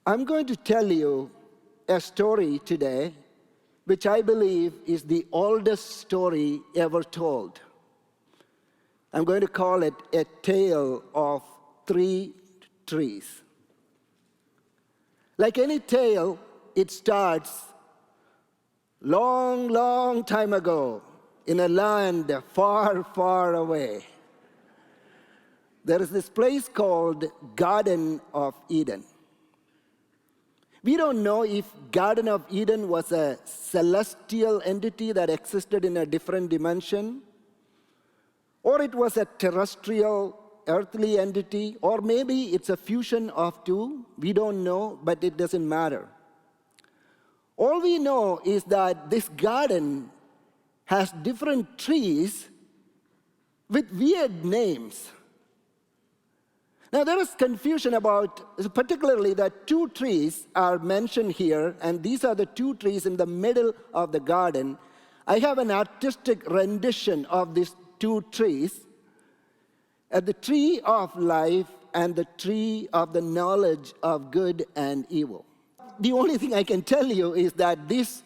I'm going to tell you a story today, which I believe is the oldest story ever told. I'm going to call it a tale of three trees. Like any tale, it starts long, long time ago in a land far, far away. There is this place called Garden of Eden. We don't know if Garden of Eden was a celestial entity that existed in a different dimension, or it was a terrestrial, earthly entity, or maybe it's a fusion of two. We don't know, but it doesn't matter. All we know is that this garden has different trees with weird names. Now, there is confusion about, particularly that two trees are mentioned here, and these are the two trees in the middle of the garden. I have an artistic rendition of these two trees, the tree of life and the tree of the knowledge of good and evil. The only thing I can tell you is that this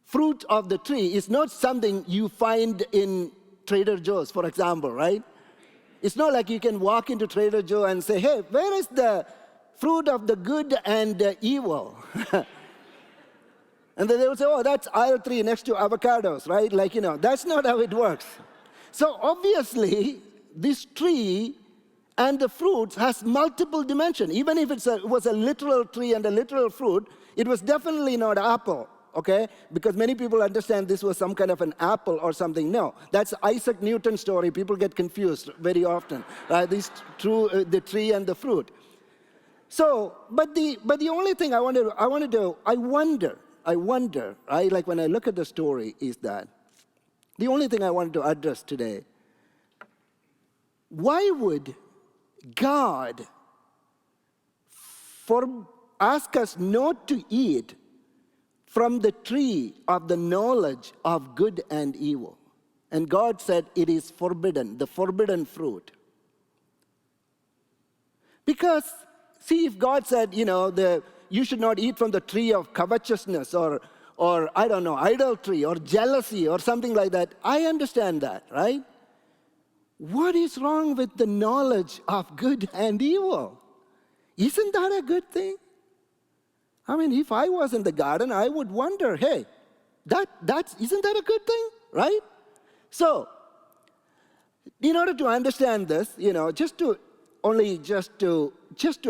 fruit of the tree is not something you find in Trader Joe's, for example, right? It's not like you can walk into Trader Joe and say, hey, where is the fruit of the good and evil? And then they will say, oh, that's aisle 3 next to avocados, right? Like, that's not how it works. So obviously, this tree and the fruits has multiple dimensions. Even if it was a literal tree and a literal fruit, it was definitely not apple. Okay? Because many people understand this was some kind of an apple or something. No, that's Isaac Newton's story. People get confused very often. Right? The tree and the fruit. So, but the only thing I wonder, right? Like when I look at the story is that the only thing I wanted to address today, why would God ask us not to eat from the tree of the knowledge of good and evil? And God said it is forbidden, the forbidden fruit. Because, see, if God said, you should not eat from the tree of covetousness or I don't know, idolatry or jealousy or something like that, I understand that, right? What is wrong with the knowledge of good and evil? Isn't that a good thing? I mean, if I was in the garden, I would wonder, hey, isn't that a good thing, right? So, in order to understand this, just to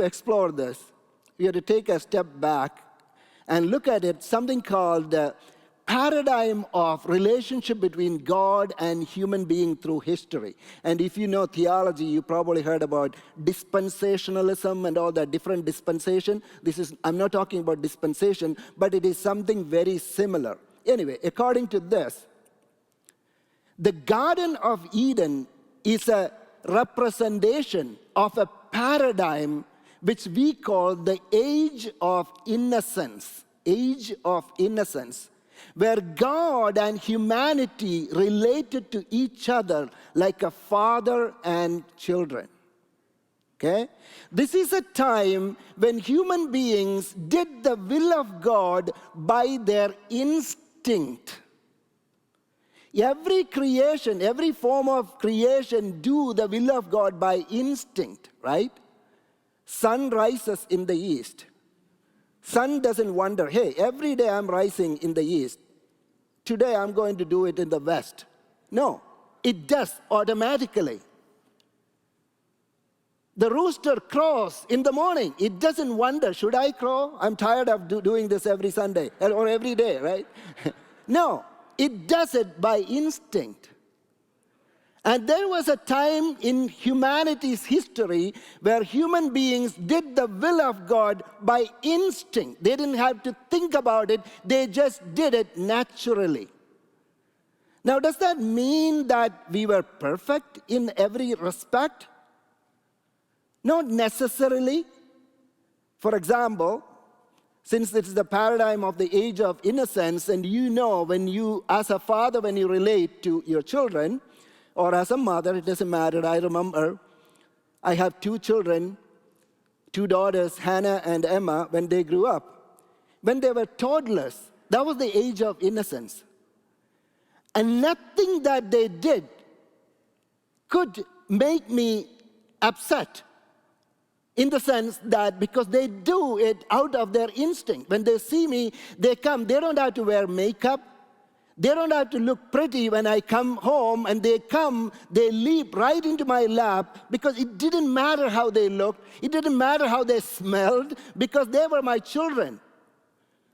explore this, we have to take a step back and look at it, something called the paradigm of relationship between God and human being through history. And if you know theology, you probably heard about dispensationalism and all that different dispensation. I'm not talking about dispensation, but it is something very similar. Anyway, according to this, the Garden of Eden is a representation of a paradigm which we call the age of innocence. Age of innocence, where God and humanity related to each other like a father and children. Okay? This is a time when human beings did the will of God by their instinct. Every creation, every form of creation do the will of God by instinct, right? Sun rises in the east. Sun doesn't wonder, hey, every day I'm rising in the east. Today I'm going to do it in the west. No, it does automatically. The rooster crows in the morning. It doesn't wonder, should I crow? I'm tired of doing this every Sunday or every day, right? No, it does it by instinct. And there was a time in humanity's history where human beings did the will of God by instinct. They didn't have to think about it. They just did it naturally. Now, does that mean that we were perfect in every respect? Not necessarily. For example, since this is the paradigm of the age of innocence, and when you, as a father, when you relate to your children, or as a mother, it doesn't matter. I remember I have 2 children, two daughters, Hannah and Emma, when they grew up. When they were toddlers, that was the age of innocence. And nothing that they did could make me upset. In the sense that because they do it out of their instinct. When they see me, they come. They don't have to wear makeup. They don't have to look pretty when I come home. And they come, they leap right into my lap because it didn't matter how they looked. It didn't matter how they smelled because they were my children.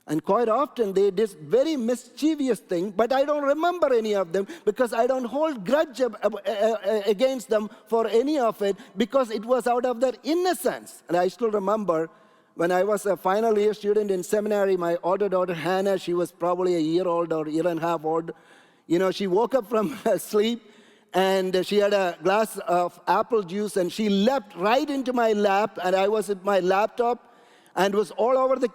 And quite often they did very mischievous things, but I don't remember any of them because I don't hold grudge against them for any of it because it was out of their innocence. And I still remember when I was a final year student in seminary, my older daughter Hannah, she was probably a year old or year and a half old. You know, she woke up from sleep and she had a glass of apple juice and she leapt right into my lap, and I was at my laptop and was all over the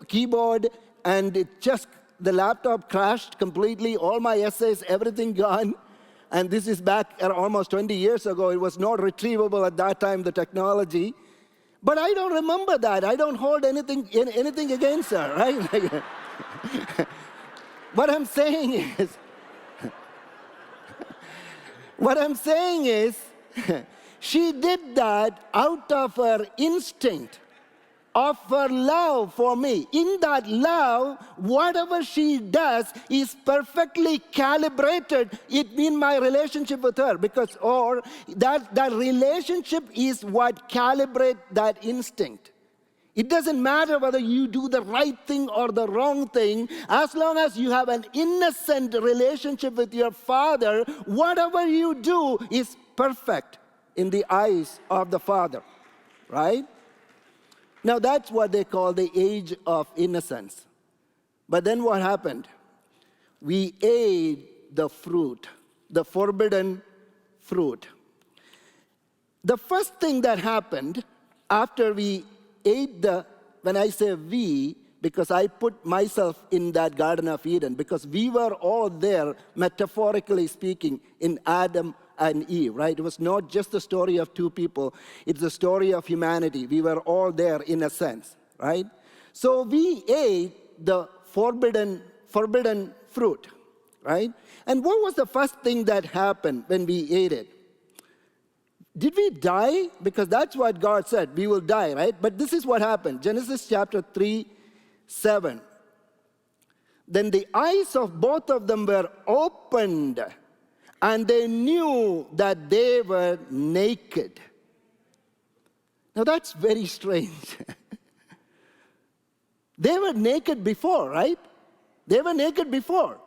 keyboard, and the laptop crashed completely, all my essays, everything gone. And this is back almost 20 years ago. It was not retrievable at that time, the technology. But I don't remember that. I don't hold anything against her, right? What I'm saying is, she did that out of her instinct, of her love for me. In that love, whatever she does is perfectly calibrated in my relationship with her, because that relationship is what calibrates that instinct. It doesn't matter whether you do the right thing or the wrong thing. As long as you have an innocent relationship with your Father, whatever you do is perfect in the eyes of the Father, right? Now, that's what they call the age of innocence. But then what happened? We ate the fruit, the forbidden fruit. The first thing that happened after we ate when I say we, because I put myself in that Garden of Eden, because we were all there, metaphorically speaking, in Adam and Eve, right? It was not just the story of two people. It's the story of humanity. We were all there in a sense, right? So we ate the forbidden fruit, right? And what was the first thing that happened when we ate it? Did we die? Because that's what God said. We will die, right? But this is what happened. Genesis chapter 3:7. Then the eyes of both of them were opened, and they knew that they were naked. Now that's very strange. They were naked before, right? They were naked before.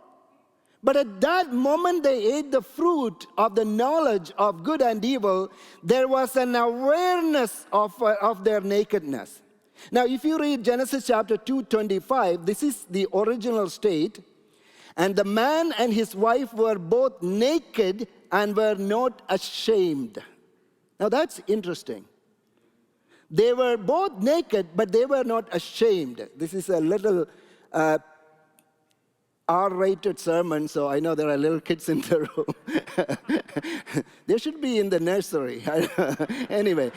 But at that moment they ate the fruit of the knowledge of good and evil, there was an awareness of their nakedness. Now if you read Genesis chapter 2:25, this is the original state. And the man and his wife were both naked and were not ashamed. Now that's interesting. They were both naked, but they were not ashamed. This is a little R-rated sermon, so I know there are little kids in the room. They should be in the nursery. Anyway.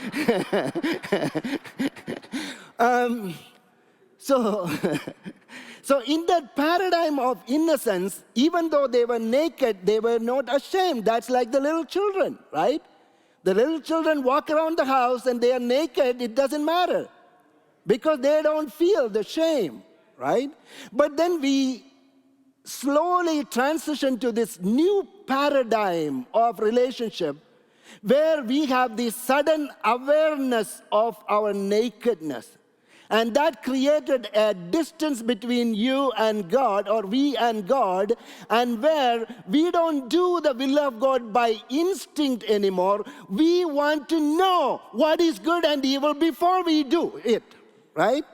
So in that paradigm of innocence, even though they were naked, they were not ashamed. That's like the little children, right? The little children walk around the house and they are naked, it doesn't matter. Because they don't feel the shame, right? But then we slowly transition to this new paradigm of relationship where we have this sudden awareness of our nakedness. And that created a distance between you and God, or we and God, and where we don't do the will of God by instinct anymore. We want to know what is good and evil before we do it, right?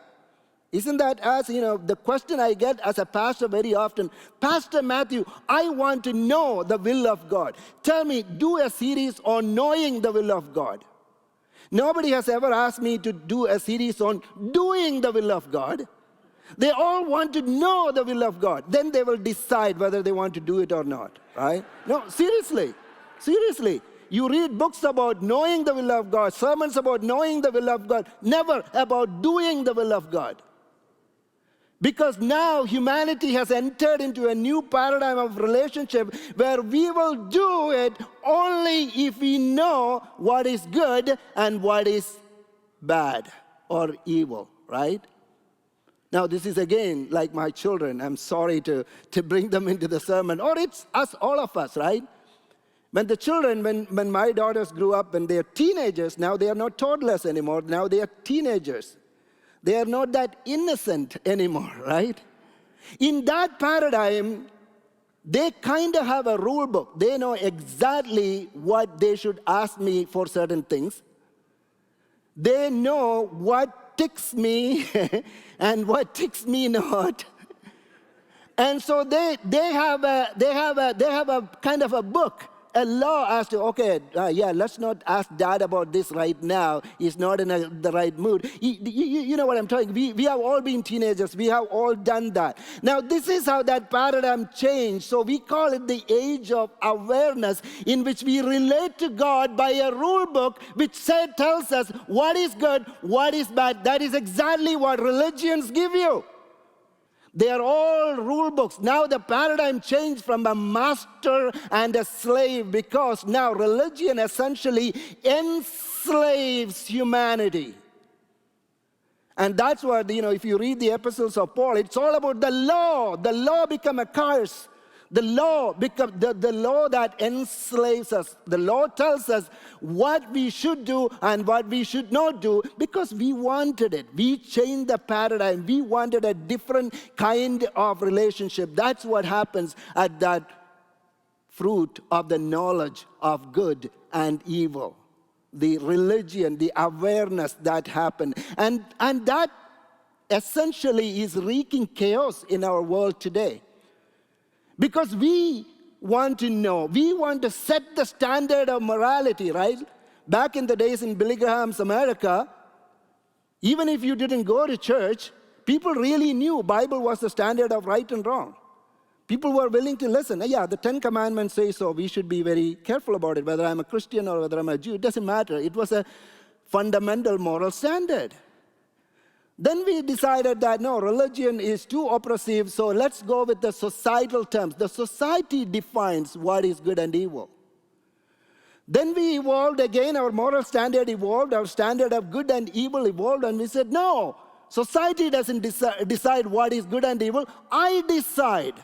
Isn't that the question I get as a pastor very often, Pastor Mathew, I want to know the will of God. Tell me, do a series on knowing the will of God. Nobody has ever asked me to do a series on doing the will of God. They all want to know the will of God. Then they will decide whether they want to do it or not, right? No, seriously. You read books about knowing the will of God, sermons about knowing the will of God, never about doing the will of God. Because now humanity has entered into a new paradigm of relationship where we will do it only if we know what is good and what is bad or evil, right? Now, this is again like my children. I'm sorry to bring them into the sermon. Or it's us, all of us, right? When the children, when my daughters grew up, when they are teenagers, now they are not toddlers anymore. Now they are teenagers. They are not that innocent anymore, right? In that paradigm, they kind of have a rule book. They know exactly what they should ask me for certain things. They know what ticks me and what ticks me not. And so they have a kind of a book, a law as to, okay, let's not ask dad about this right now. He's not in the right mood. You know what I'm talking. We have all been teenagers. We have all done that. Now, this is how that paradigm changed. So we call it the age of awareness, in which we relate to God by a rule book which tells us what is good, what is bad. That is exactly what religions give you. They are all rule books. Now the paradigm changed from a master and a slave, because now religion essentially enslaves humanity. And that's what, if you read the epistles of Paul, it's all about the law. The law become a curse. The law become the law that enslaves us. The law tells us what we should do and what we should not do, because we wanted it. We changed the paradigm. We wanted a different kind of relationship. That's what happens at that fruit of the knowledge of good and evil. The religion, the awareness that happened. And that essentially is wreaking chaos in our world today. Because we want to know, we want to set the standard of morality, right? Back in the days in Billy Graham's America, even if you didn't go to church, people really knew Bible was the standard of right and wrong. People were willing to listen. Yeah, the 10 Commandments say so. We should be very careful about it. Whether I'm a Christian or whether I'm a Jew, it doesn't matter. It was a fundamental moral standard. Then we decided that, no, religion is too oppressive, so let's go with the societal terms. The society defines what is good and evil. Then we evolved again, our moral standard evolved, our standard of good and evil evolved, and we said, no, society doesn't decide what is good and evil. I decide.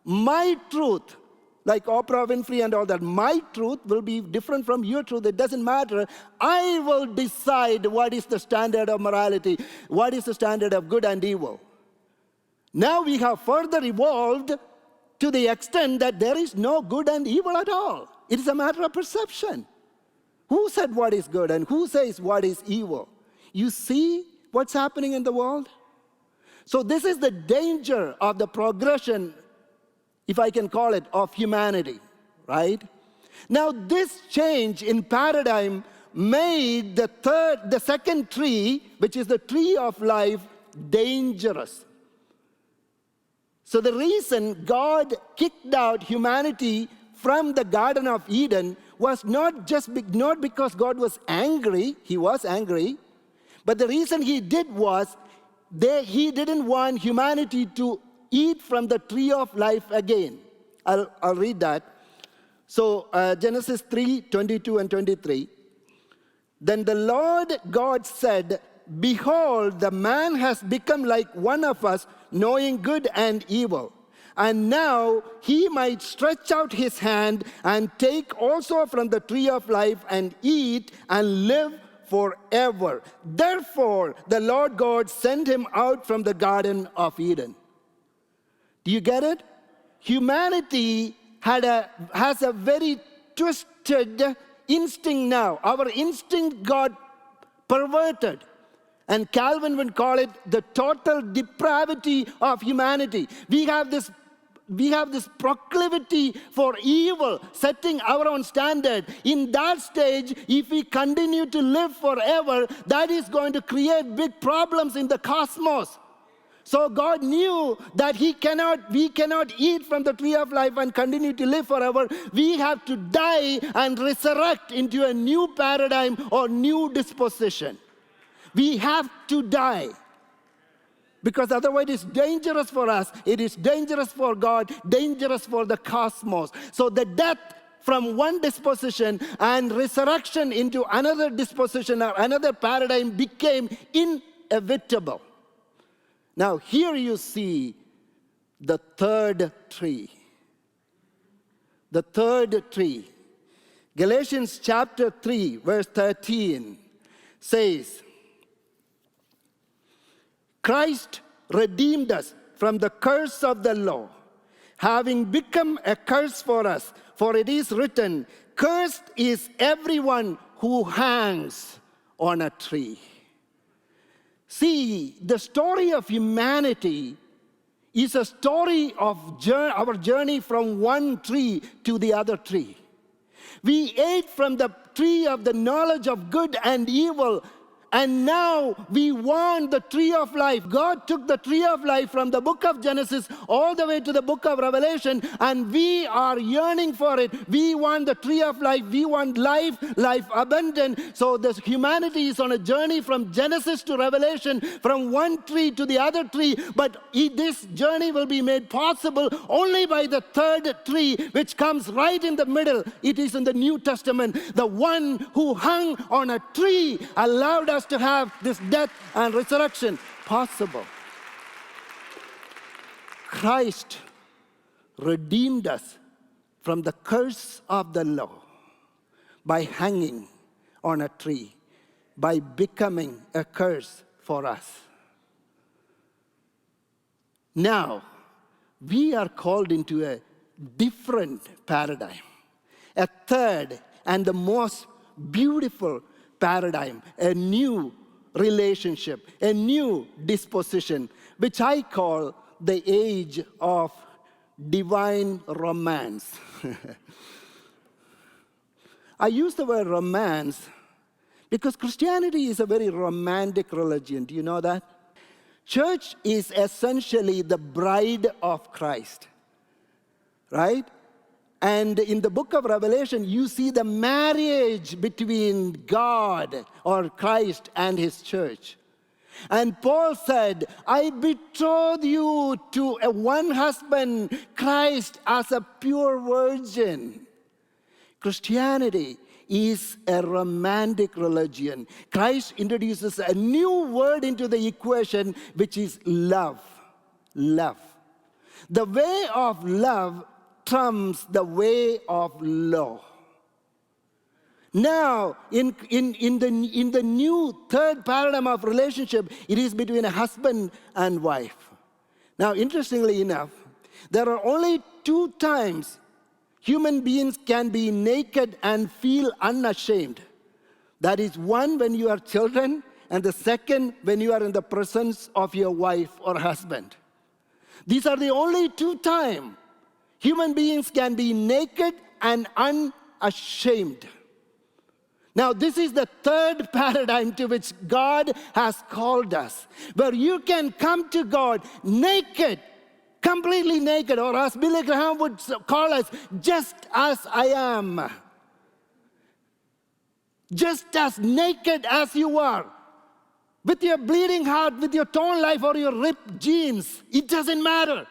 My truth, like Oprah Winfrey and all that, my truth will be different from your truth. It doesn't matter. I will decide what is the standard of morality, what is the standard of good and evil. Now we have further evolved to the extent that there is no good and evil at all. It is a matter of perception. Who said what is good and who says what is evil? You see what's happening in the world? So this is the danger of the progression, if I can call it, of humanity, right? Now, this change in paradigm made the second tree, which is the tree of life, dangerous. So the reason God kicked out humanity from the Garden of Eden was not because God was angry. He was angry. But the reason he did was he didn't want humanity to eat from the tree of life again. I'll read that. So Genesis 3:22 and 23. Then the Lord God said, behold, the man has become like one of us, knowing good and evil. And now he might stretch out his hand and take also from the tree of life and eat and live forever. Therefore, the Lord God sent him out from the Garden of Eden. Do you get it? Humanity has a very twisted instinct now. Our instinct got perverted. And Calvin would call it the total depravity of humanity. We have this proclivity for evil, setting our own standard. In that stage, if we continue to live forever, that is going to create big problems in the cosmos. So God knew that we cannot eat from the tree of life and continue to live forever. We have to die and resurrect into a new paradigm or new disposition. We have to die. Because otherwise it's dangerous for us. It is dangerous for God, dangerous for the cosmos. So the death from one disposition and resurrection into another disposition or another paradigm became inevitable. Now here you see the third tree. The third tree. Galatians chapter 3, verse 13 says, Christ redeemed us from the curse of the law, having become a curse for us. For it is written, cursed is everyone who hangs on a tree. See, the story of humanity is a story of our journey from one tree to the other tree. We ate from the tree of the knowledge of good and evil, and now we want the tree of life. God took the tree of life from the book of Genesis all the way to the book of Revelation, and we are yearning for it. We want the tree of life. We want life, life abundant. So this humanity is on a journey from Genesis to Revelation, from one tree to the other tree. But this journey will be made possible only by the third tree, which comes right in the middle. It is in the New Testament. The one who hung on a tree allowed us to have this death and resurrection possible. Christ redeemed us from the curse of the law by hanging on a tree, by becoming a curse for us. Now, we are called into a different paradigm, a third and the most beautiful paradigm, a new relationship, a new disposition, which I call the age of divine romance. I use the word romance because Christianity is a very romantic religion. Do you know that? Church is essentially the bride of Christ, right? And in the book of Revelation, you see the marriage between God or Christ and his church. And Paul said, I betroth you to one husband, Christ, as a pure virgin. Christianity is a romantic religion. Christ introduces a new word into the equation, which is love. Love. The way of love trumps the way of law. Now, in the new third paradigm of relationship, it is between a husband and wife. Now, interestingly enough, there are only 2 times human beings can be naked and feel unashamed. That is, one, when you are children, and the second, when you are in the presence of your wife or husband. These are the only 2 times human beings can be naked and unashamed. Now, this is the third paradigm to which God has called us, where you can come to God naked, completely naked, or as Billy Graham would call us, just as I am. Just as naked as you are. With your bleeding heart, with your torn life, or your ripped jeans, it doesn't matter.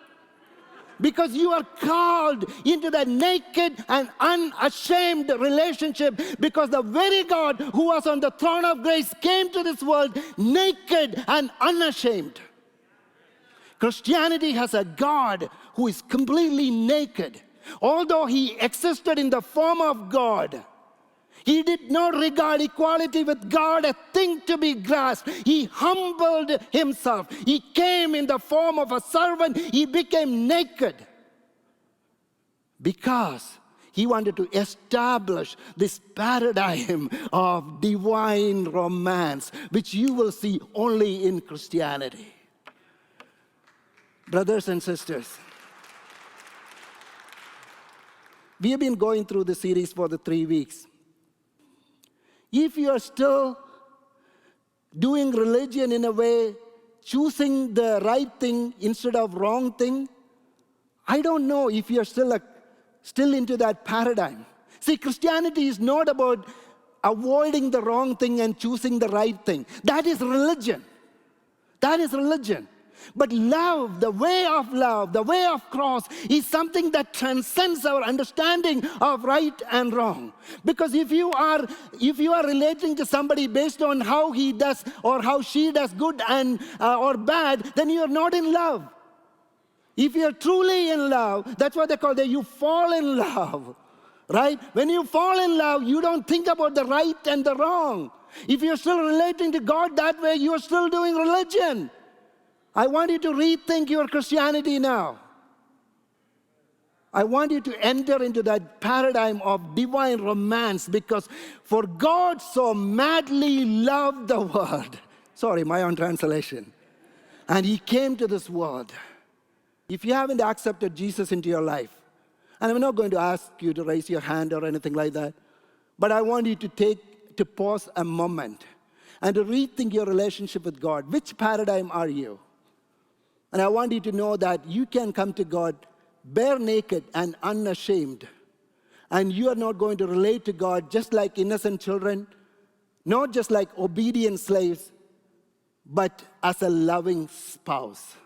Because you are called into that naked and unashamed relationship, because the very God who was on the throne of grace came to this world naked and unashamed. Christianity has a God who is completely naked. Although he existed in the form of God, he did not regard equality with God a thing to be grasped. He humbled himself. He came in the form of a servant. He became naked because he wanted to establish this paradigm of divine romance, which you will see only in Christianity. Brothers and sisters, we have been going through the series for the 3 weeks. If you are still doing religion in a way choosing the right thing instead of wrong thing, I don't know if you're still into that paradigm. See, Christianity is not about avoiding the wrong thing and choosing the right thing. That is religion. That is religion. But love, the way of cross, is something that transcends our understanding of right and wrong. Because if you are relating to somebody based on how he does or how she does good and or bad, then you are not in love. If you're truly in love, that's what they call you fall in love. Right? When you fall in love, you don't think about the right and the wrong. If you're still relating to God that way, you're still doing religion. I want you to rethink your Christianity now. I want you to enter into that paradigm of divine romance, because for God so madly loved the world. Sorry, my own translation. And he came to this world. If you haven't accepted Jesus into your life, and I'm not going to ask you to raise your hand or anything like that, but I want you to pause a moment and to rethink your relationship with God. Which paradigm are you? And I want you to know that you can come to God bare naked and unashamed. And you are not going to relate to God just like innocent children, not just like obedient slaves, but as a loving spouse.